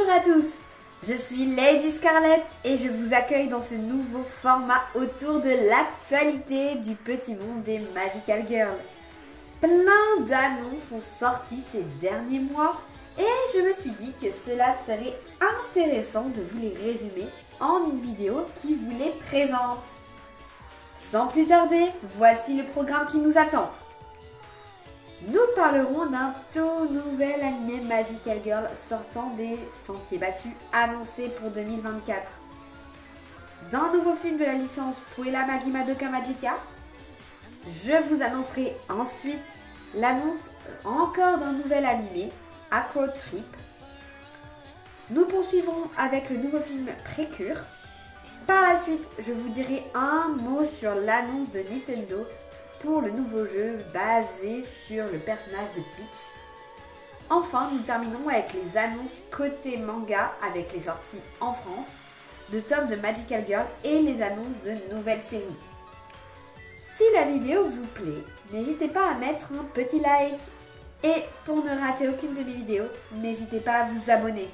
Bonjour à tous, je suis Lady Scarlett et je vous accueille dans ce nouveau format autour de l'actualité du petit monde des Magical Girls. Plein d'annonces sont sorties ces derniers mois et je me suis dit que cela serait intéressant de vous les résumer en une vidéo qui vous les présente. Sans plus tarder, voici le programme qui nous attend. Nous parlerons d'un tout nouvel animé Magical Girl sortant des sentiers battus annoncé pour 2024. D'un nouveau film de la licence Puella Magi Madoka Magica. Je vous annoncerai ensuite l'annonce encore d'un nouvel animé, Acro Trip. Nous poursuivrons avec le nouveau film Precure. Par la suite, je vous dirai un mot sur l'annonce de Nintendo pour le nouveau jeu basé sur le personnage de Peach. Enfin, nous terminons avec les annonces côté manga avec les sorties en France de tomes de Magical Girl et les annonces de nouvelles séries. Si la vidéo vous plaît, n'hésitez pas à mettre un petit like. Et pour ne rater aucune de mes vidéos, n'hésitez pas à vous abonner.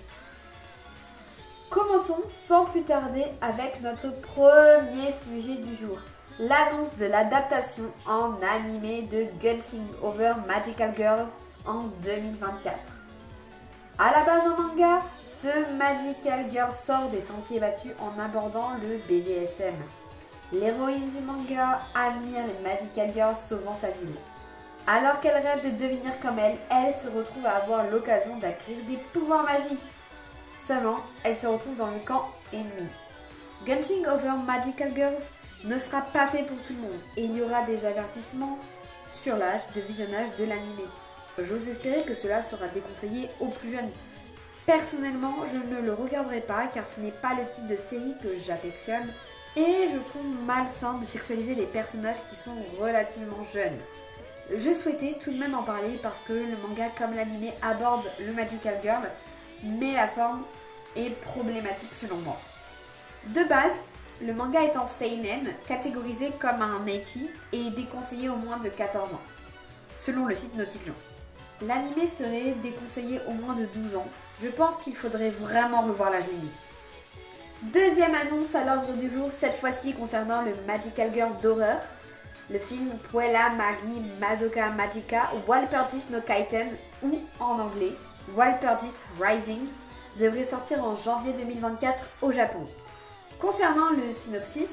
Commençons sans plus tarder avec notre premier sujet du jour. L'annonce de l'adaptation en animé de Gunching Over Magical Girls en 2024. À la base un manga, ce Magical Girl sort des sentiers battus en abordant le BDSM. L'héroïne du manga admire les Magical Girls sauvant sa ville. Alors qu'elle rêve de devenir comme elle, elle se retrouve à avoir l'occasion d'acquérir des pouvoirs magiques. Seulement, elle se retrouve dans le camp ennemi. Gunching Over Magical Girls ne sera pas fait pour tout le monde et il y aura des avertissements sur l'âge de visionnage de l'animé. J'ose espérer que cela sera déconseillé aux plus jeunes. Personnellement, je ne le regarderai pas car ce n'est pas le type de série que j'affectionne et je trouve malsain de sexualiser les personnages qui sont relativement jeunes. Je souhaitais tout de même en parler parce que le manga comme l'animé aborde le Magical Girl, mais la forme est problématique selon moi. De base, le manga étant seinen, catégorisé comme un ecchi et déconseillé au moins de 14 ans, selon le site Nautiquejean. L'animé serait déconseillé au moins de 12 ans. Je pense qu'il faudrait vraiment revoir l'âge limite. Deuxième annonce à l'ordre du jour, cette fois-ci concernant le Magical Girl d'horreur. Le film Puella Magi Madoka Magica Walpurgis no Kaiten, ou en anglais Walpurgis Rising, devrait sortir en janvier 2024 au Japon. Concernant le synopsis,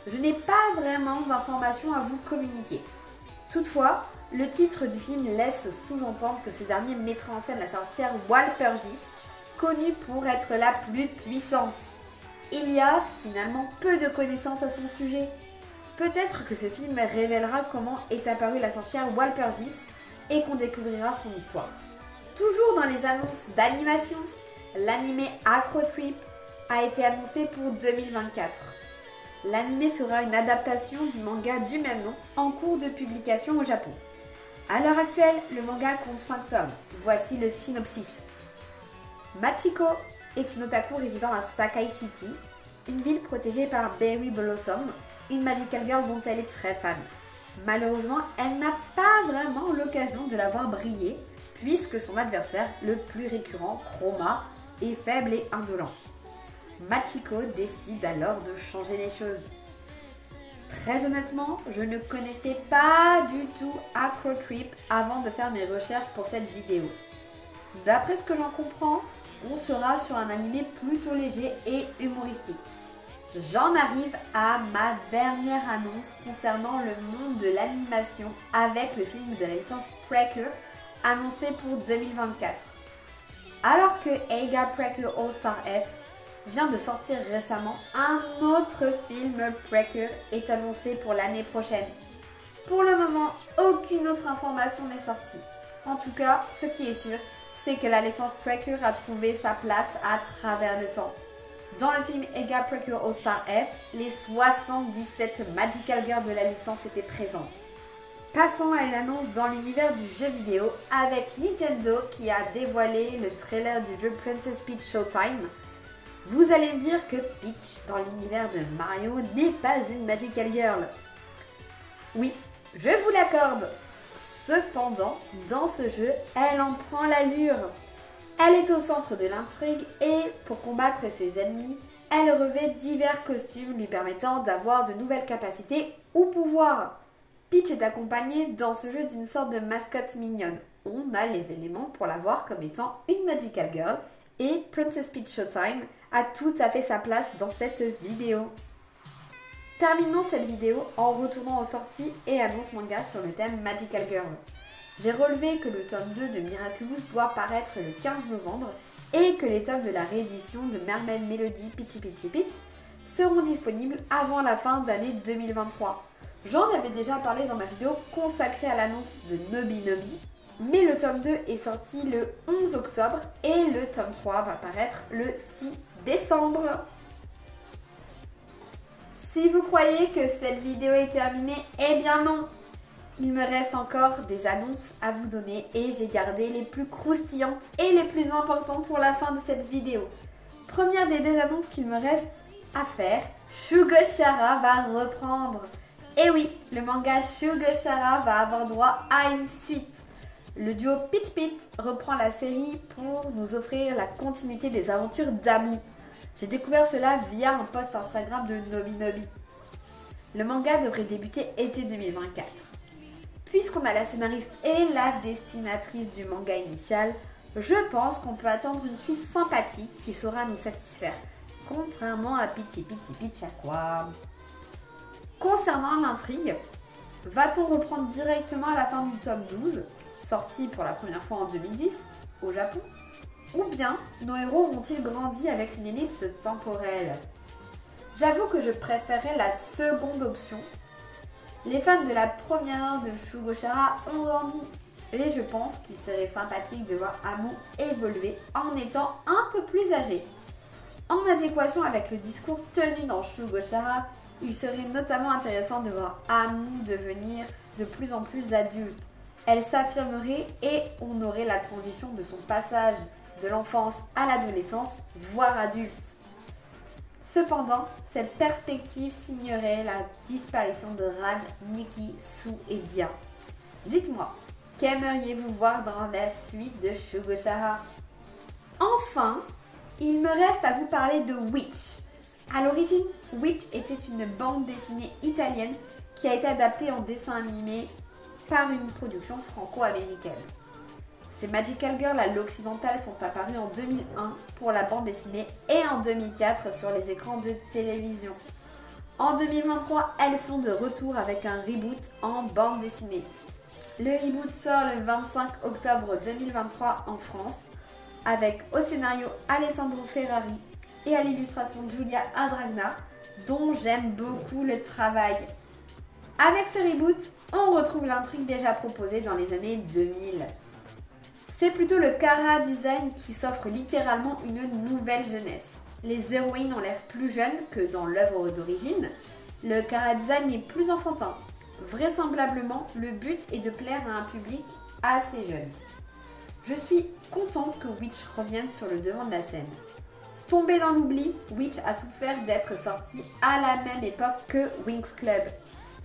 je n'ai pas vraiment d'informations à vous communiquer. Toutefois, le titre du film laisse sous-entendre que ce dernier mettra en scène la sorcière Walpurgis, connue pour être la plus puissante. Il y a finalement peu de connaissances à son sujet. Peut-être que ce film révélera comment est apparue la sorcière Walpurgis et qu'on découvrira son histoire. Toujours dans les annonces d'animation, l'animé Acro Trip a été annoncé pour 2024. L'animé sera une adaptation du manga du même nom en cours de publication au Japon. À l'heure actuelle, le manga compte 5 tomes. Voici le synopsis. Machiko est une otaku résidant à Sakai City, une ville protégée par Berry Blossom, une Magical Girl dont elle est très fan. Malheureusement, elle n'a pas vraiment l'occasion de la voir briller, puisque son adversaire, le plus récurrent, Chroma, est faible et indolent. Machiko décide alors de changer les choses. Très honnêtement, je ne connaissais pas du tout Acro Trip avant de faire mes recherches pour cette vidéo. D'après ce que j'en comprends, on sera sur un animé plutôt léger et humoristique. J'en arrive à ma dernière annonce concernant le monde de l'animation avec le film de la licence Precure annoncé pour 2024. Alors que Eiga Precure All-Star F vient de sortir récemment, un autre film Precure est annoncé pour l'année prochaine. Pour le moment, aucune autre information n'est sortie. En tout cas, ce qui est sûr, c'est que la licence Precure a trouvé sa place à travers le temps. Dans le film Eiga Precure All-Star F, les 77 Magical Girls de la licence étaient présentes. Passons à une annonce dans l'univers du jeu vidéo avec Nintendo qui a dévoilé le trailer du jeu Princess Peach Showtime. Vous allez me dire que Peach dans l'univers de Mario n'est pas une Magical Girl. Oui, je vous l'accorde. Cependant, dans ce jeu, elle en prend l'allure. Elle est au centre de l'intrigue et, pour combattre ses ennemis, elle revêt divers costumes lui permettant d'avoir de nouvelles capacités ou pouvoirs. Peach est accompagnée dans ce jeu d'une sorte de mascotte mignonne. On a les éléments pour la voir comme étant une Magical Girl et Princess Peach Showtime a tout à fait sa place dans cette vidéo. Terminons cette vidéo en retournant aux sorties et annonces manga sur le thème Magical Girl. J'ai relevé que le tome 2 de Miraculous doit paraître le 15 novembre et que les tomes de la réédition de Mermaid Melody Peachy Peachy Peach seront disponibles avant la fin d'année 2023. J'en avais déjà parlé dans ma vidéo consacrée à l'annonce de Nobi Nobi, mais le tome 2 est sorti le 11 octobre et le tome 3 va paraître le 6 décembre. Si vous croyez que cette vidéo est terminée, eh bien non! Il me reste encore des annonces à vous donner et j'ai gardé les plus croustillantes et les plus importantes pour la fin de cette vidéo. Première des deux annonces qu'il me reste à faire, Shugo-chara va reprendre. Et oui, le manga Shugo-chara va avoir droit à une suite. Le duo Peach Pit reprend la série pour nous offrir la continuité des aventures d'Amu. J'ai découvert cela via un post Instagram de Nobi Nobi. Le manga devrait débuter été 2024. Puisqu'on a la scénariste et la dessinatrice du manga initial, je pense qu'on peut attendre une suite sympathique qui saura nous satisfaire. Contrairement à Peachy Peachy Peach à quoi. Concernant l'intrigue, va-t-on reprendre directement à la fin du tome 12, sorti pour la première fois en 2010 au Japon? Ou bien nos héros ont-ils grandi avec une ellipse temporelle? J'avoue que je préférais la seconde option. Les fans de la première heure de Shugo-chara ont grandi et je pense qu'il serait sympathique de voir Amu évoluer en étant un peu plus âgé. En adéquation avec le discours tenu dans Shugo-chara, il serait notamment intéressant de voir Amu devenir de plus en plus adulte. Elle s'affirmerait et on aurait la transition de son passage de l'enfance à l'adolescence, voire adulte. Cependant, cette perspective signerait la disparition de Ran, Nikki, Sue et Dia. Dites-moi, qu'aimeriez-vous voir dans la suite de Shugo-chara? Enfin, il me reste à vous parler de Witch. À l'origine, Witch était une bande dessinée italienne qui a été adaptée en dessin animé par une production franco-américaine. Ces Magical Girls à l'occidental sont apparues en 2001 pour la bande dessinée et en 2004 sur les écrans de télévision. En 2023, elles sont de retour avec un reboot en bande dessinée. Le reboot sort le 25 octobre 2023 en France avec au scénario Alessandro Ferrari et à l'illustration Giulia Adragna, dont j'aime beaucoup le travail. Avec ce reboot, on retrouve l'intrigue déjà proposée dans les années 2000. C'est plutôt le Kara Design qui s'offre littéralement une nouvelle jeunesse. Les héroïnes ont l'air plus jeunes que dans l'œuvre d'origine. Le Kara Design est plus enfantin. Vraisemblablement, le but est de plaire à un public assez jeune. Je suis contente que Witch revienne sur le devant de la scène. Tombé dans l'oubli, Witch a souffert d'être sorti à la même époque que Winx Club.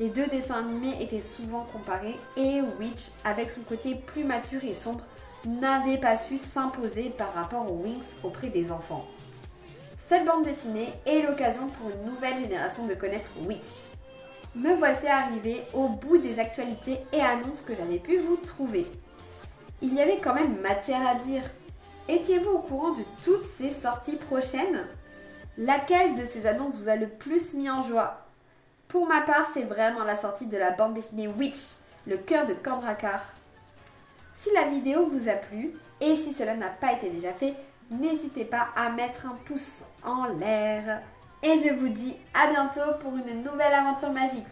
Les deux dessins animés étaient souvent comparés et Witch, avec son côté plus mature et sombre, n'avait pas su s'imposer par rapport aux Winx auprès des enfants. Cette bande dessinée est l'occasion pour une nouvelle génération de connaître Witch. Me voici arrivé au bout des actualités et annonces que j'avais pu vous trouver. Il y avait quand même matière à dire. Étiez-vous au courant de toutes ces sorties prochaines? Laquelle de ces annonces vous a le plus mis en joie? Pour ma part, c'est vraiment la sortie de la bande dessinée Witch, le cœur de Kandrakar. Si la vidéo vous a plu, et si cela n'a pas été déjà fait, n'hésitez pas à mettre un pouce en l'air. Et je vous dis à bientôt pour une nouvelle aventure magique.